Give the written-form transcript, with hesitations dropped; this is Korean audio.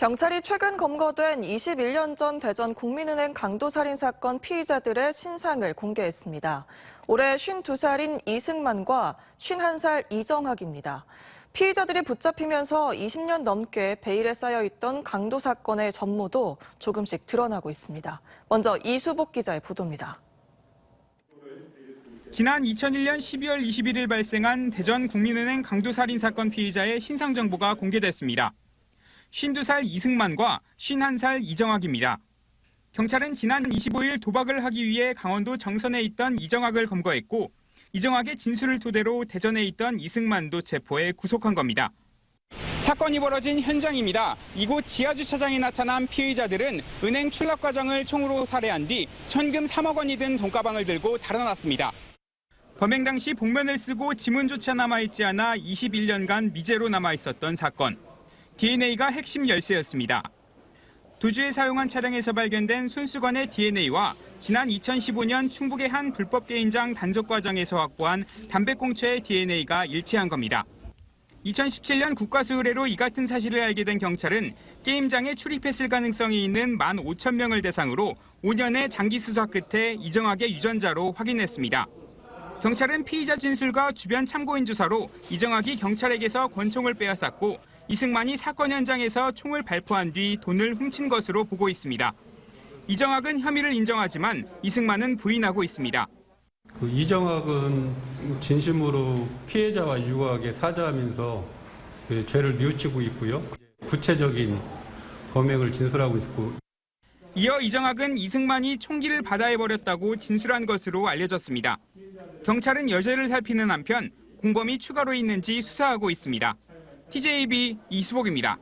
경찰이 최근 검거된 21년 전 대전 국민은행 강도살인 사건 피의자들의 신상을 공개했습니다. 올해 52살인 이승만과 51살 이정학입니다. 피의자들이 붙잡히면서 20년 넘게 베일에 쌓여있던 강도 사건의 전모도 조금씩 드러나고 있습니다. 먼저 이수복 기자의 보도입니다. 지난 2001년 12월 21일 발생한 대전 국민은행 강도살인 사건 피의자의 신상 정보가 공개됐습니다. 52살 이승만과 51살 이정학입니다. 경찰은 지난 25일 도박을 하기 위해 강원도 정선에 있던 이정학을 검거했고 이정학의 진술을 토대로 대전에 있던 이승만도 체포해 구속한 겁니다. 사건이 벌어진 현장입니다. 이곳 지하주차장에 나타난 피의자들은 은행 출납 과정을 총으로 살해한 뒤 현금 3억 원이 든 돈가방을 들고 달아났습니다. 범행 당시 복면을 쓰고 지문조차 남아있지 않아 21년간 미제로 남아있었던 사건. DNA가 핵심 열쇠였습니다. 도주에 사용한 차량에서 발견된 손수건의 DNA와 지난 2015년 충북의 한 불법 게임장 단속 과정에서 확보한 담배꽁초의 DNA가 일치한 겁니다. 2017년 국가수의뢰로 이 같은 사실을 알게 된 경찰은 게임장에 출입했을 가능성이 있는 15,000명을 대상으로 5년의 장기 수사 끝에 이정학의 유전자로 확인했습니다. 경찰은 피의자 진술과 주변 참고인 조사로 이정학이 경찰에게서 권총을 빼앗았고 이승만이 사건 현장에서 총을 발포한 뒤 돈을 훔친 것으로 보고 있습니다. 이정학은 혐의를 인정하지만 이승만은 부인하고 있습니다. 이정학은 진심으로 피해자와 유가하게 사죄하면서 죄를 뉘우치고 있고요. 구체적인 범행을 진술하고 있고. 이어 이정학은 이승만이 총기를 받아해버렸다고 진술한 것으로 알려졌습니다. 경찰은 여죄를 살피는 한편 공범이 추가로 있는지 수사하고 있습니다. TJB 이수복입니다.